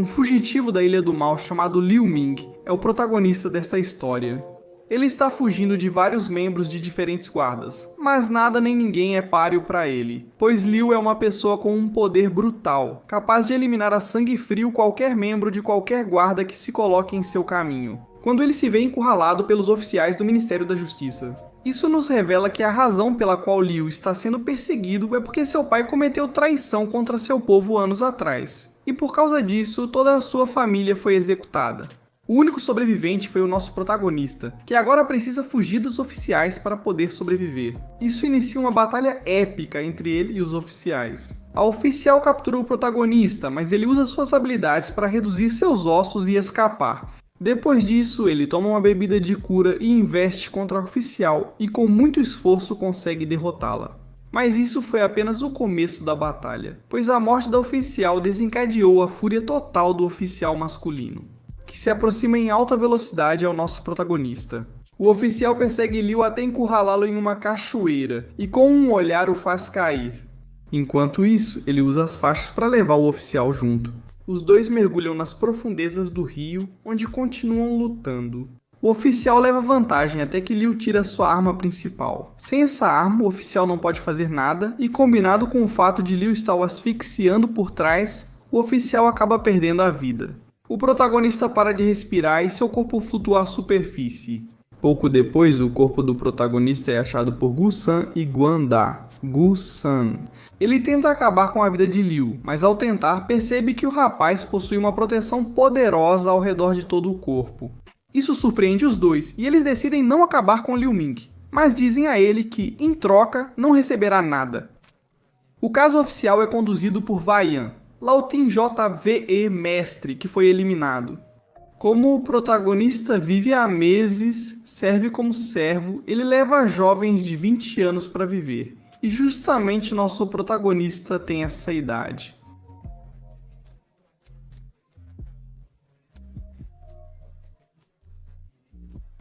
Um fugitivo da Ilha do Mal chamado Liu Ming é o protagonista desta história. Ele está fugindo de vários membros de diferentes guardas, mas nada nem ninguém é páreo para ele, pois Liu é uma pessoa com um poder brutal, capaz de eliminar a sangue frio qualquer membro de qualquer guarda que se coloque em seu caminho, quando ele se vê encurralado pelos oficiais do Ministério da Justiça. Isso nos revela que a razão pela qual Liu está sendo perseguido é porque seu pai cometeu traição contra seu povo anos atrás, e por causa disso toda a sua família foi executada. O único sobrevivente foi o nosso protagonista, que agora precisa fugir dos oficiais para poder sobreviver. Isso inicia uma batalha épica entre ele e os oficiais. A oficial captura o protagonista, mas ele usa suas habilidades para reduzir seus ossos e escapar. Depois disso, ele toma uma bebida de cura e investe contra a oficial e com muito esforço consegue derrotá-la. Mas isso foi apenas o começo da batalha, pois a morte da oficial desencadeou a fúria total do oficial masculino, que se aproxima em alta velocidade ao nosso protagonista. O oficial persegue Liu até encurralá-lo em uma cachoeira e com um olhar o faz cair. Enquanto isso, ele usa as faixas para levar o oficial junto. Os dois mergulham nas profundezas do rio, onde continuam lutando. O oficial leva vantagem até que Liu tira sua arma principal. Sem essa arma, o oficial não pode fazer nada e, combinado com o fato de Liu estar o asfixiando por trás, o oficial acaba perdendo a vida. O protagonista para de respirar e seu corpo flutua à superfície. Pouco depois, o corpo do protagonista é achado por Gu-san e Guan-da. Gu-san. Ele tenta acabar com a vida de Liu, mas ao tentar, percebe que o rapaz possui uma proteção poderosa ao redor de todo o corpo. Isso surpreende os dois e eles decidem não acabar com Liu Ming, mas dizem a ele que, em troca, não receberá nada. O caso oficial é conduzido por Vaian, Lautin JVE Mestre, que foi eliminado. Como o protagonista vive há meses, serve como servo, ele leva jovens de 20 anos para viver. E justamente nosso protagonista tem essa idade.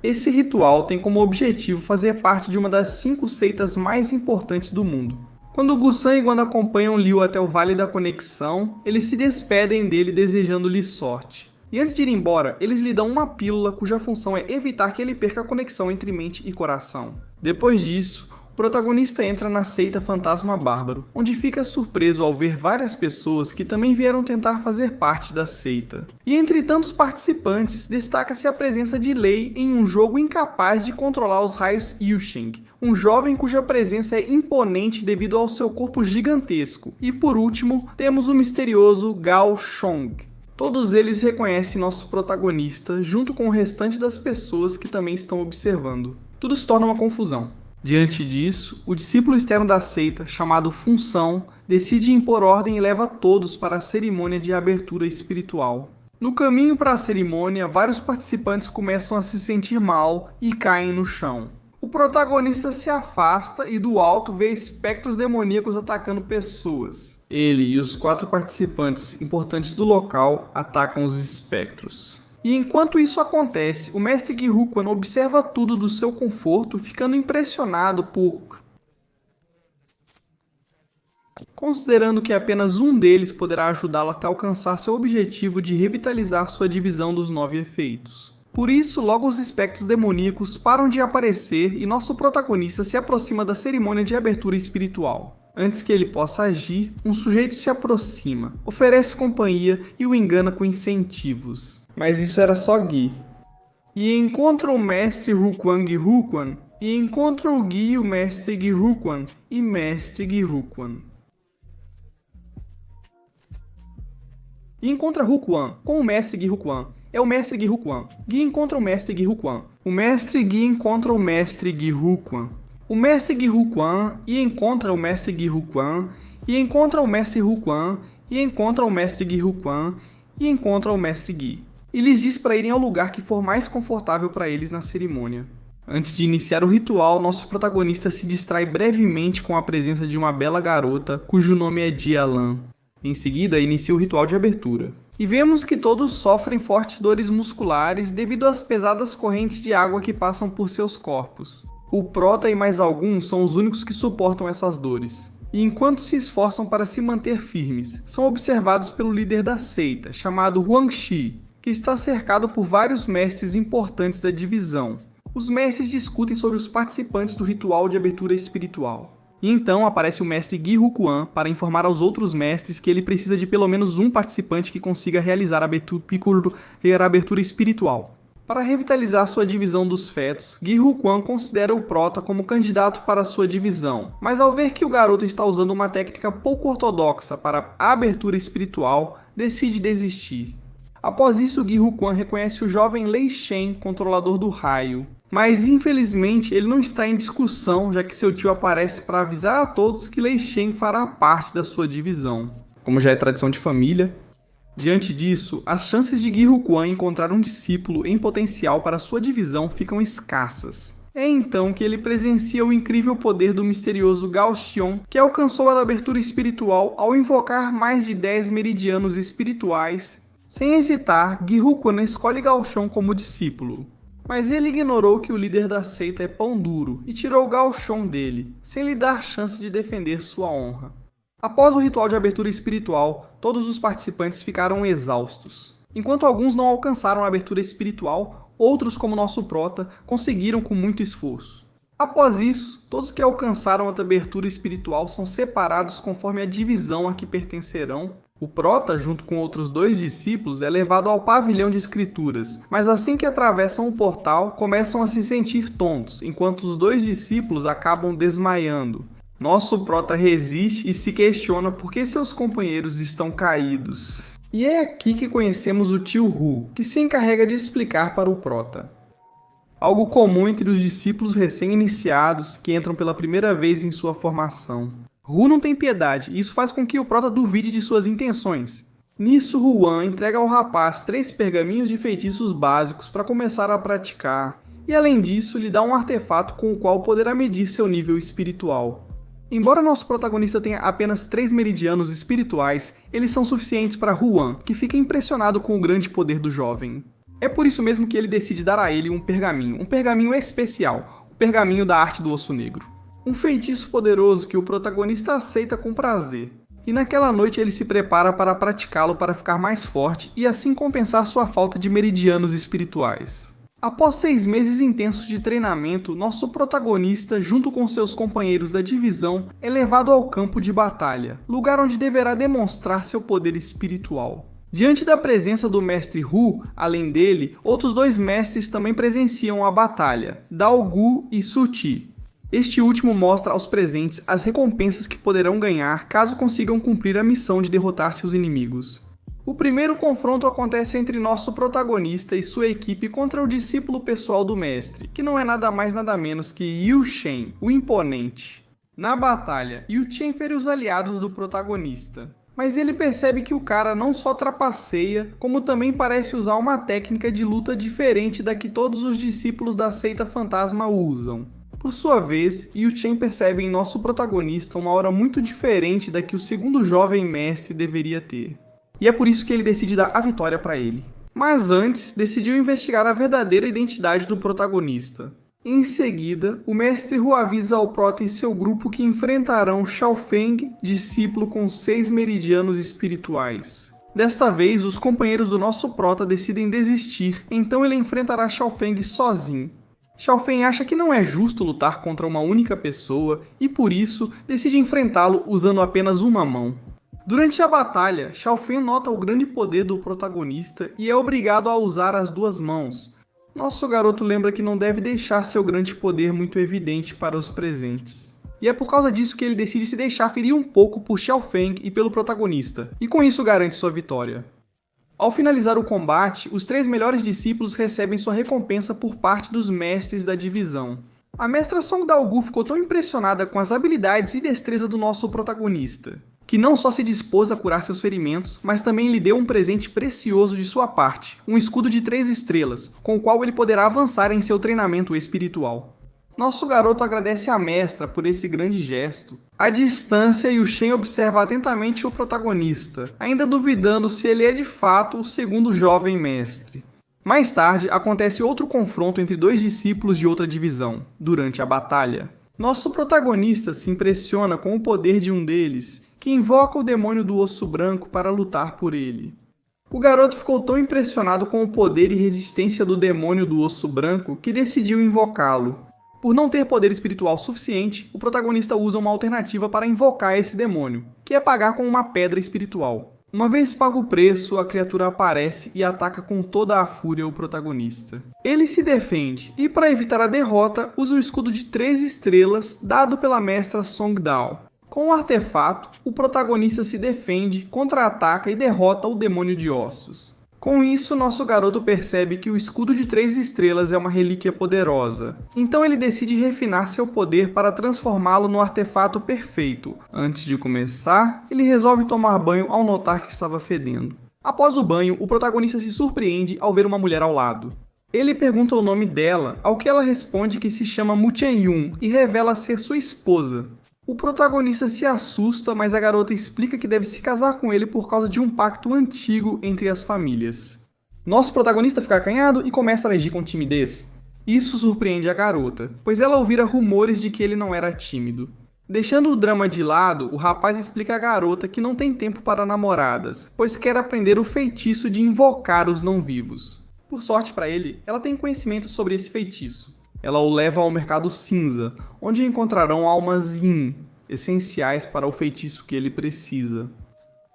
Esse ritual tem como objetivo fazer parte de uma das 5 seitas mais importantes do mundo. Quando Gu-san e Guan acompanham Liu até o Vale da Conexão, eles se despedem dele desejando-lhe sorte. E antes de ir embora, eles lhe dão uma pílula cuja função é evitar que ele perca a conexão entre mente e coração. Depois disso, o protagonista entra na seita Fantasma Bárbaro, onde fica surpreso ao ver várias pessoas que também vieram tentar fazer parte da seita. E entre tantos participantes, destaca-se a presença de Lei em um jogo incapaz de controlar os raios Yusheng, um jovem cuja presença é imponente devido ao seu corpo gigantesco. E por último, temos o misterioso Gao Chong. Todos eles reconhecem nosso protagonista, junto com o restante das pessoas que também estão observando. Tudo se torna uma confusão. Diante disso, o discípulo externo da seita, chamado Função, decide impor ordem e leva todos para a cerimônia de abertura espiritual. No caminho para a cerimônia, vários participantes começam a se sentir mal e caem no chão. O protagonista se afasta e do alto vê espectros demoníacos atacando pessoas. Ele e os 4 participantes importantes do local atacam os espectros. E enquanto isso acontece, o mestre Gi-Rukuan observa tudo do seu conforto, ficando impressionado considerando que apenas um deles poderá ajudá-lo até alcançar seu objetivo de revitalizar sua divisão dos 9 efeitos. Por isso, logo os espectros demoníacos param de aparecer e nosso protagonista se aproxima da cerimônia de abertura espiritual. Antes que ele possa agir, um sujeito se aproxima, oferece companhia e o engana com incentivos. Mas isso era só Gui. E encontra o mestre Rukuan Gi-Rukuan, e encontra o Gui, o mestre Gi-Rukuan, e mestre Gi-Rukuan. E encontra Rukuan com o mestre Gi-Rukuan. É o mestre Gi-Rukuan. Gui encontra o mestre Gi-Rukuan. O mestre Gui encontra o mestre Gi-Rukuan. O mestre Gi-Rukuan e encontra o mestre Gi-Rukuan, e encontra o mestre Rukuan, e encontra o mestre Gi-Rukuan, e encontra o mestre Gui. E lhes diz para irem ao lugar que for mais confortável para eles na cerimônia. Antes de iniciar o ritual, nosso protagonista se distrai brevemente com a presença de uma bela garota, cujo nome é Dialan. Em seguida, inicia o ritual de abertura. E vemos que todos sofrem fortes dores musculares devido às pesadas correntes de água que passam por seus corpos. O Prota e mais alguns são os únicos que suportam essas dores. e enquanto se esforçam para se manter firmes, são observados pelo líder da seita, chamado Huang Shi, que está cercado por vários mestres importantes da divisão. Os mestres discutem sobre os participantes do ritual de abertura espiritual. E então aparece o mestre Ge Rukuan para informar aos outros mestres que ele precisa de pelo menos um participante que consiga realizar a abertura espiritual. Para revitalizar sua divisão dos fetos, Ge Rukuan considera o Prota como candidato para sua divisão, mas ao ver que o garoto está usando uma técnica pouco ortodoxa para a abertura espiritual, decide desistir. Após isso, Ge Rukuan reconhece o jovem Lei Shen, controlador do raio. Mas infelizmente ele não está em discussão, já que seu tio aparece para avisar a todos que Lei Shen fará parte da sua divisão, como já é tradição de família. Diante disso, as chances de Ge Rukuan encontrar um discípulo em potencial para sua divisão ficam escassas. É então que ele presencia o incrível poder do misterioso Gao Xiong, que alcançou a abertura espiritual ao invocar mais de 10 meridianos espirituais. Sem hesitar, Ge Rukuan escolhe Gao Xiong como discípulo. Mas ele ignorou que o líder da seita é pão duro e tirou Gao Xiong dele, sem lhe dar chance de defender sua honra. Após o ritual de abertura espiritual, todos os participantes ficaram exaustos. Enquanto alguns não alcançaram a abertura espiritual, outros, como nosso Prota, conseguiram com muito esforço. Após isso, todos que alcançaram a abertura espiritual são separados conforme a divisão a que pertencerão. O Prota, junto com outros 2 discípulos, é levado ao pavilhão de escrituras, mas assim que atravessam o portal, começam a se sentir tontos, enquanto os 2 discípulos acabam desmaiando. Nosso Prota resiste e se questiona por que seus companheiros estão caídos. E é aqui que conhecemos o tio Hu, que se encarrega de explicar para o Prota. Algo comum entre os discípulos recém-iniciados que entram pela primeira vez em sua formação. Hu não tem piedade, e isso faz com que o Prota duvide de suas intenções. Nisso, Huan entrega ao rapaz 3 pergaminhos de feitiços básicos para começar a praticar, e além disso, lhe dá um artefato com o qual poderá medir seu nível espiritual. Embora nosso protagonista tenha apenas 3 meridianos espirituais, eles são suficientes para Huan, que fica impressionado com o grande poder do jovem. É por isso mesmo que ele decide dar a ele um pergaminho especial, o pergaminho da arte do osso negro. Um feitiço poderoso que o protagonista aceita com prazer. E naquela noite ele se prepara para praticá-lo para ficar mais forte e assim compensar sua falta de meridianos espirituais. Após 6 meses intensos de treinamento, nosso protagonista, junto com seus companheiros da divisão, é levado ao campo de batalha, lugar onde deverá demonstrar seu poder espiritual. Diante da presença do mestre Hu, além dele, outros 2 mestres também presenciam a batalha, Dao Gu e Su Ti. Este último mostra aos presentes as recompensas que poderão ganhar caso consigam cumprir a missão de derrotar seus inimigos. O primeiro confronto acontece entre nosso protagonista e sua equipe contra o discípulo pessoal do mestre, que não é nada mais nada menos que Yu Shen, o imponente. Na batalha, Yu Shen fere os aliados do protagonista, mas ele percebe que o cara não só trapaceia, como também parece usar uma técnica de luta diferente da que todos os discípulos da seita fantasma usam. Por sua vez, Yu Shen percebe em nosso protagonista uma aura muito diferente da que o segundo jovem mestre deveria ter. E é por isso que ele decide dar a vitória para ele. Mas antes, decidiu investigar a verdadeira identidade do protagonista. Em seguida, o mestre Hu avisa ao Prota e seu grupo que enfrentarão Xiao Feng, discípulo com 6 meridianos espirituais. Desta vez, os companheiros do nosso Prota decidem desistir, então ele enfrentará Xiao Feng sozinho. Xiao Feng acha que não é justo lutar contra uma única pessoa e por isso decide enfrentá-lo usando apenas uma mão. Durante a batalha, Xiao Feng nota o grande poder do protagonista e é obrigado a usar as 2 mãos. Nosso garoto lembra que não deve deixar seu grande poder muito evidente para os presentes. E é por causa disso que ele decide se deixar ferir um pouco por Xiao Feng e pelo protagonista, e com isso garante sua vitória. Ao finalizar o combate, os 3 melhores discípulos recebem sua recompensa por parte dos mestres da divisão. A mestra Song Dao-gu ficou tão impressionada com as habilidades e destreza do nosso protagonista, que não só se dispôs a curar seus ferimentos, mas também lhe deu um presente precioso de sua parte, um escudo de 3 estrelas, com o qual ele poderá avançar em seu treinamento espiritual. Nosso garoto agradece à mestra por esse grande gesto. À distância, Yu Shen observa atentamente o protagonista, ainda duvidando se ele é de fato o segundo jovem mestre. Mais tarde, acontece outro confronto entre 2 discípulos de outra divisão, durante a batalha. Nosso protagonista se impressiona com o poder de um deles, que invoca o demônio do osso branco para lutar por ele. O garoto ficou tão impressionado com o poder e resistência do demônio do osso branco que decidiu invocá-lo. Por não ter poder espiritual suficiente, o protagonista usa uma alternativa para invocar esse demônio, que é pagar com uma pedra espiritual. Uma vez pago o preço, a criatura aparece e ataca com toda a fúria o protagonista. Ele se defende e, para evitar a derrota, usa o escudo de 3 estrelas dado pela mestra Songdao. Com o artefato, o protagonista se defende, contra-ataca e derrota o demônio de ossos. Com isso, nosso garoto percebe que o escudo de 3 estrelas é uma relíquia poderosa. Então ele decide refinar seu poder para transformá-lo no artefato perfeito. Antes de começar, ele resolve tomar banho ao notar que estava fedendo. Após o banho, o protagonista se surpreende ao ver uma mulher ao lado. Ele pergunta o nome dela, ao que ela responde que se chama Mu Chen-yun e revela ser sua esposa. O protagonista se assusta, mas a garota explica que deve se casar com ele por causa de um pacto antigo entre as famílias. Nosso protagonista fica acanhado e começa a agir com timidez. Isso surpreende a garota, pois ela ouvira rumores de que ele não era tímido. Deixando o drama de lado, o rapaz explica à garota que não tem tempo para namoradas, pois quer aprender o feitiço de invocar os não-vivos. Por sorte para ele, ela tem conhecimento sobre esse feitiço. Ela o leva ao mercado cinza, onde encontrarão almas Yin, essenciais para o feitiço que ele precisa.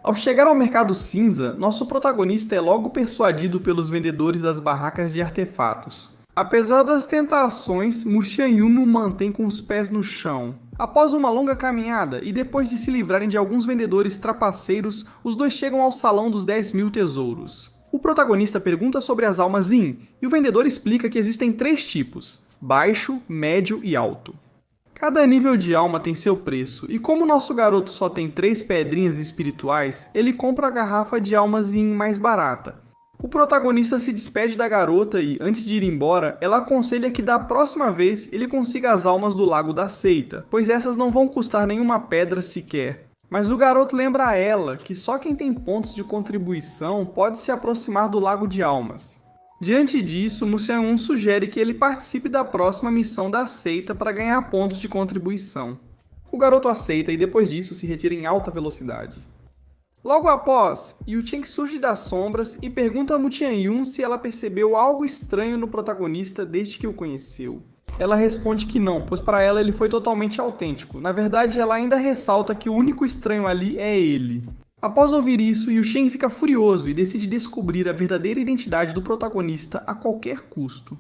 Ao chegar ao mercado cinza, nosso protagonista é logo persuadido pelos vendedores das barracas de artefatos. Apesar das tentações, Mu Chen-yun o mantém com os pés no chão. Após uma longa caminhada e depois de se livrarem de alguns vendedores trapaceiros, os dois chegam ao salão dos 10.000 tesouros. O protagonista pergunta sobre as almas Yin e o vendedor explica que existem 3 tipos: baixo, médio e alto. Cada nível de alma tem seu preço, e como nosso garoto só tem 3 pedrinhas espirituais, ele compra a garrafa de almas Yin mais barata. O protagonista se despede da garota e, antes de ir embora, ela aconselha que da próxima vez ele consiga as almas do Lago da Seita, pois essas não vão custar nenhuma pedra sequer. Mas o garoto lembra a ela que só quem tem pontos de contribuição pode se aproximar do Lago de Almas. Diante disso, Mu Chen-yun sugere que ele participe da próxima missão da seita para ganhar pontos de contribuição. O garoto aceita e depois disso se retira em alta velocidade. Logo após, Yu Cheng surge das sombras e pergunta a Mu Chen-yun se ela percebeu algo estranho no protagonista desde que o conheceu. Ela responde que não, pois para ela ele foi totalmente autêntico. Na verdade, ela ainda ressalta que o único estranho ali é ele. Após ouvir isso, Yu Cheng fica furioso e decide descobrir a verdadeira identidade do protagonista a qualquer custo.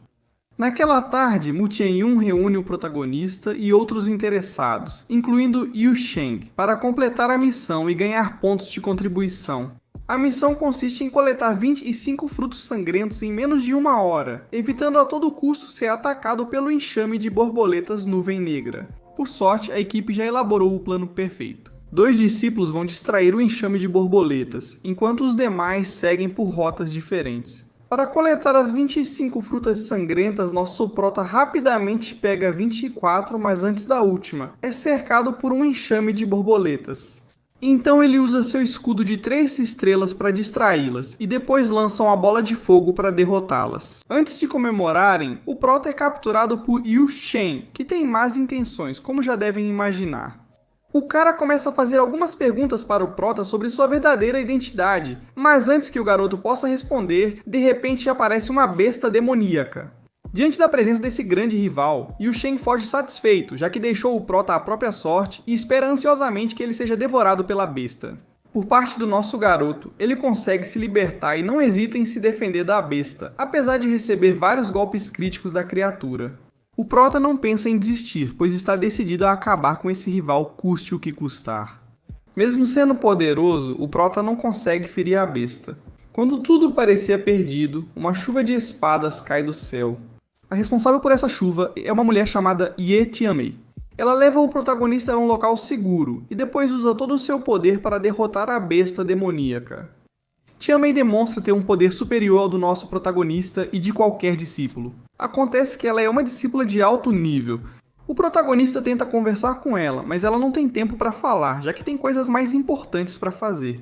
Naquela tarde, Mu Chen-yun reúne o protagonista e outros interessados, incluindo Yu Cheng, para completar a missão e ganhar pontos de contribuição. A missão consiste em coletar 25 frutos sangrentos em menos de 1 hora, evitando a todo custo ser atacado pelo enxame de borboletas nuvem negra. Por sorte, a equipe já elaborou o plano perfeito. 2 discípulos vão distrair o enxame de borboletas, enquanto os demais seguem por rotas diferentes. Para coletar as 25 frutas sangrentas, nosso prota rapidamente pega 24, mas antes da última, é cercado por um enxame de borboletas. Então ele usa seu escudo de 3 estrelas para distraí-las, e depois lança uma bola de fogo para derrotá-las. Antes de comemorarem, o prota é capturado por Yu Cheng, que tem más intenções, como já devem imaginar. O cara começa a fazer algumas perguntas para o prota sobre sua verdadeira identidade, mas antes que o garoto possa responder, de repente aparece uma besta demoníaca. Diante da presença desse grande rival, Yu Cheng foge satisfeito, já que deixou o prota à própria sorte e espera ansiosamente que ele seja devorado pela besta. Por parte do nosso garoto, ele consegue se libertar e não hesita em se defender da besta, apesar de receber vários golpes críticos da criatura. O prota não pensa em desistir, pois está decidido a acabar com esse rival custe o que custar. Mesmo sendo poderoso, o prota não consegue ferir a besta. Quando tudo parecia perdido, uma chuva de espadas cai do céu. A responsável por essa chuva é uma mulher chamada Ye Tianmei. Ela leva o protagonista a um local seguro e depois usa todo o seu poder para derrotar a besta demoníaca. Tianmei demonstra ter um poder superior ao do nosso protagonista e de qualquer discípulo. Acontece que ela é uma discípula de alto nível. O protagonista tenta conversar com ela, mas ela não tem tempo para falar, já que tem coisas mais importantes para fazer.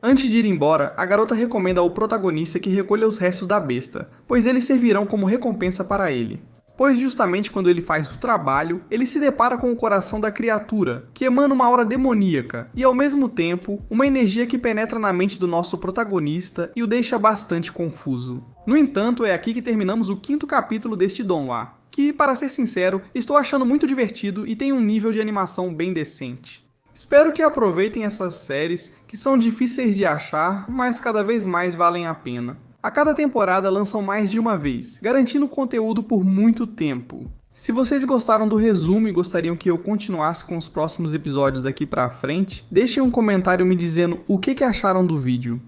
Antes de ir embora, a garota recomenda ao protagonista que recolha os restos da besta, pois eles servirão como recompensa para ele. pois justamente quando ele faz o trabalho, ele se depara com o coração da criatura, que emana uma aura demoníaca e ao mesmo tempo uma energia que penetra na mente do nosso protagonista e o deixa bastante confuso. No entanto, é aqui que terminamos o 5º capítulo deste donghua, que, para ser sincero, estou achando muito divertido e tem um nível de animação bem decente. Espero que aproveitem essas séries, que são difíceis de achar, mas cada vez mais valem a pena. A cada temporada lançam mais de uma vez, garantindo conteúdo por muito tempo. Se vocês gostaram do resumo e gostariam que eu continuasse com os próximos episódios daqui pra frente, deixem um comentário me dizendo o que acharam do vídeo.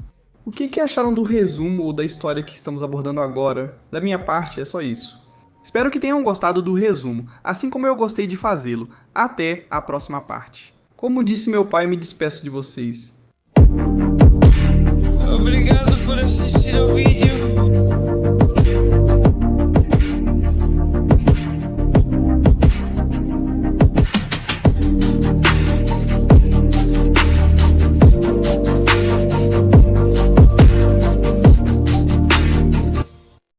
O que acharam do resumo ou da história que estamos abordando agora? Da minha parte, é só isso. Espero que tenham gostado do resumo, assim como eu gostei de fazê-lo. Até a próxima parte. Como disse meu pai, me despeço de vocês. Obrigado por assistir ao vídeo.